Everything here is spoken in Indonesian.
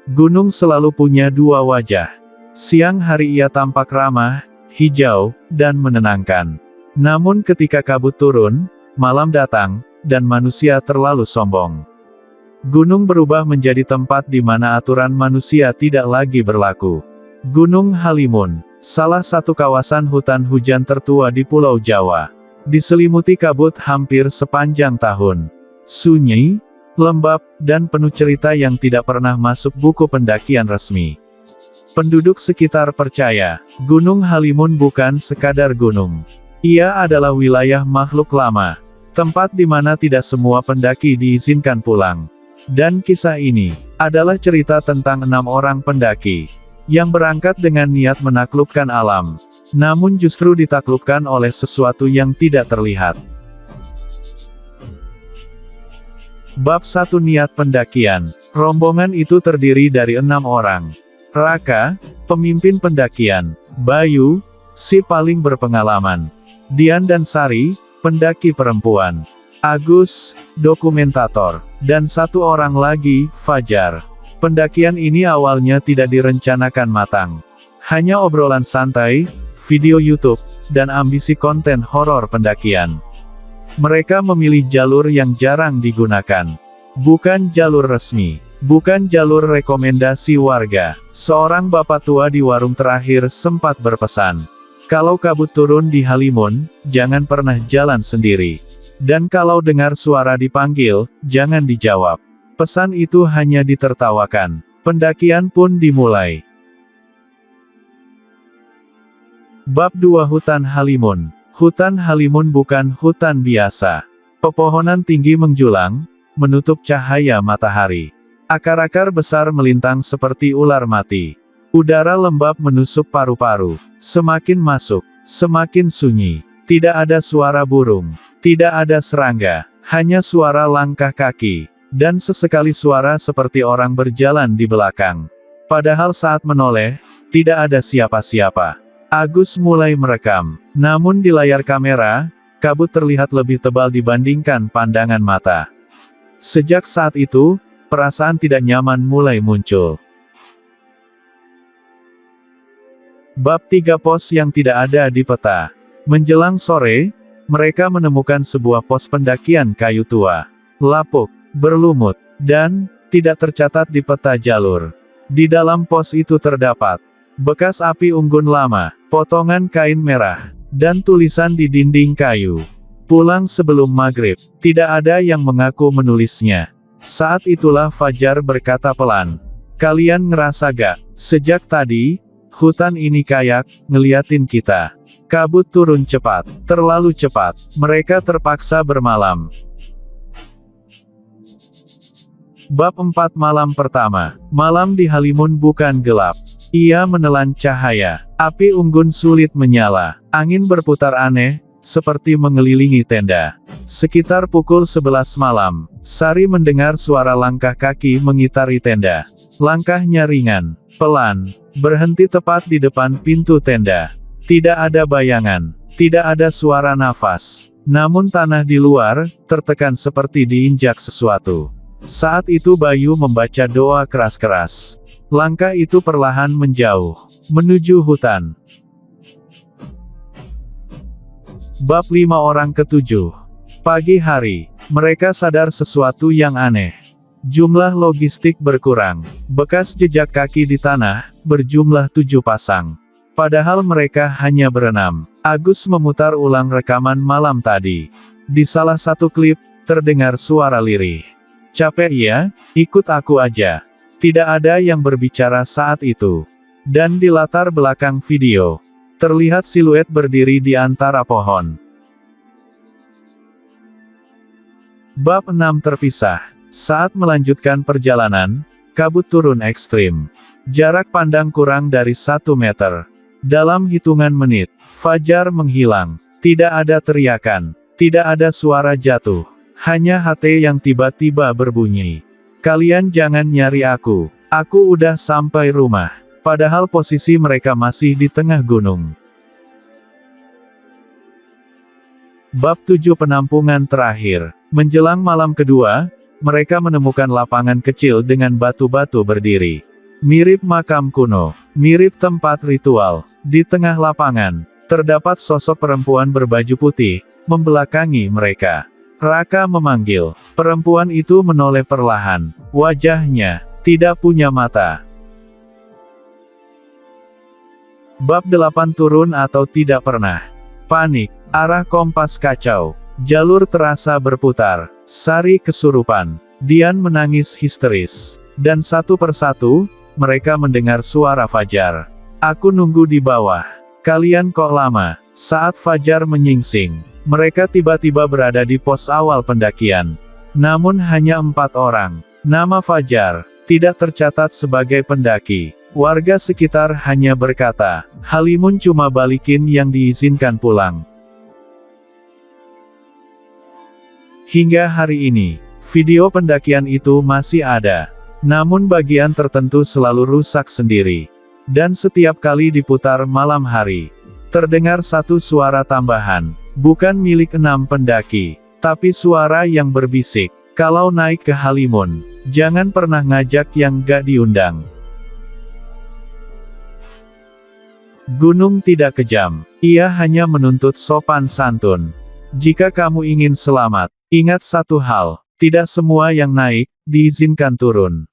Gunung selalu punya dua wajah. Siang hari ia tampak ramah, hijau, dan menenangkan. Namun ketika kabut turun, malam datang, dan manusia terlalu sombong. Gunung berubah menjadi tempat di mana aturan manusia tidak lagi berlaku. Gunung Halimun, salah satu kawasan hutan hujan tertua di Pulau Jawa. Diselimuti kabut hampir sepanjang tahun. Sunyi, lembab, dan penuh cerita yang tidak pernah masuk buku pendakian resmi. Penduduk sekitar percaya, Gunung Halimun bukan sekadar gunung. Ia adalah wilayah makhluk lama. Tempat di mana tidak semua pendaki diizinkan pulang. Dan kisah ini adalah cerita tentang 6 orang pendaki yang berangkat dengan niat menaklukkan alam, namun justru ditaklukkan oleh sesuatu yang tidak terlihat. Bab 1 Niat Pendakian. Rombongan itu terdiri dari 6 orang. Raka, pemimpin pendakian. Bayu, si paling berpengalaman. Dian dan Sari, pendaki perempuan. Agus, dokumentator. Dan 1 orang lagi, Fajar. Pendakian ini awalnya tidak direncanakan matang. Hanya obrolan santai, video YouTube, dan ambisi konten horor pendakian. Mereka memilih jalur yang jarang digunakan. Bukan jalur resmi. Bukan jalur rekomendasi warga. Seorang bapak tua di warung terakhir sempat berpesan, kalau kabut turun di Halimun, jangan pernah jalan sendiri. Dan kalau dengar suara dipanggil, jangan dijawab. Pesan itu hanya ditertawakan. Pendakian pun dimulai. Bab 2 Hutan Halimun. Hutan Halimun bukan hutan biasa. Pepohonan tinggi menjulang, menutup cahaya matahari. Akar-akar besar melintang seperti ular mati. Udara lembab menusuk paru-paru. Semakin masuk, semakin sunyi. Tidak ada suara burung. Tidak ada serangga. Hanya suara langkah kaki. Dan sesekali suara seperti orang berjalan di belakang. Padahal saat menoleh, tidak ada siapa-siapa. Agus mulai merekam. Namun di layar kamera, kabut terlihat lebih tebal dibandingkan pandangan mata. Sejak saat itu, perasaan tidak nyaman mulai muncul. Bab 3 Pos yang tidak ada di peta. Menjelang sore, mereka menemukan sebuah pos pendakian kayu tua. Lapuk, berlumut, dan tidak tercatat di peta jalur. Di dalam pos itu terdapat bekas api unggun lama, potongan kain merah, dan tulisan di dinding kayu. Pulang sebelum maghrib. Tidak ada yang mengaku menulisnya. Saat itulah Fajar berkata pelan, "Kalian ngerasa gak? Sejak tadi, hutan ini kayak ngeliatin kita. Kabut turun cepat, terlalu cepat. Mereka terpaksa bermalam." Bab 4 Malam Pertama. Malam di Halimun bukan gelap. Ia menelan cahaya. Api unggun sulit menyala. Angin berputar aneh, seperti mengelilingi tenda. Sekitar pukul 11 malam, Sari mendengar suara langkah kaki mengitari tenda. Langkahnya ringan, pelan, berhenti tepat di depan pintu tenda. Tidak ada bayangan, tidak ada suara nafas. Namun tanah di luar, tertekan seperti diinjak sesuatu. Saat itu Bayu membaca doa keras-keras. Langkah itu perlahan menjauh, menuju hutan. Bab 5 Orang ketujuh. Pagi hari, mereka sadar sesuatu yang aneh. Jumlah logistik berkurang. Bekas jejak kaki di tanah, berjumlah 7 pasang. Padahal mereka hanya berenam. Agus memutar ulang rekaman malam tadi. Di salah satu klip, terdengar suara lirih. "Capek ya? Ikut aku aja." Tidak ada yang berbicara saat itu. Dan di latar belakang video, terlihat siluet berdiri di antara pohon. Bab 6 Terpisah. Saat melanjutkan perjalanan, kabut turun ekstrim. Jarak pandang kurang dari 1 meter. Dalam hitungan menit, Fajar menghilang. Tidak ada teriakan. Tidak ada suara jatuh. Hanya HT yang tiba-tiba berbunyi. "Kalian jangan nyari aku. Aku udah sampai rumah." Padahal posisi mereka masih di tengah gunung. Bab 7 Penampungan Terakhir. Menjelang malam kedua, mereka menemukan lapangan kecil dengan batu-batu berdiri. Mirip makam kuno, mirip tempat ritual. Di tengah lapangan, terdapat sosok perempuan berbaju putih, membelakangi mereka. Raka memanggil. Perempuan itu menoleh perlahan. Wajahnya tidak punya mata. Bab 8 turun atau tidak pernah. Panik, arah kompas kacau. Jalur terasa berputar. Sari kesurupan. Dian menangis histeris. Dan satu persatu, mereka mendengar suara Fajar. Aku nunggu di bawah. Kalian kok lama? Saat Fajar menyingsing, mereka tiba-tiba berada di pos awal pendakian. Namun hanya 4 orang. Nama Fajar tidak tercatat sebagai pendaki. Warga sekitar hanya berkata, Halimun cuma balikin yang diizinkan pulang. Hingga hari ini, video pendakian itu masih ada. Namun bagian tertentu selalu rusak sendiri. Dan setiap kali diputar malam hari, terdengar satu suara tambahan. Bukan milik 6 pendaki, tapi suara yang berbisik. Kalau naik ke Halimun, jangan pernah ngajak yang gak diundang. Gunung tidak kejam. Ia hanya menuntut sopan santun. Jika kamu ingin selamat, ingat satu hal, tidak semua yang naik, diizinkan turun.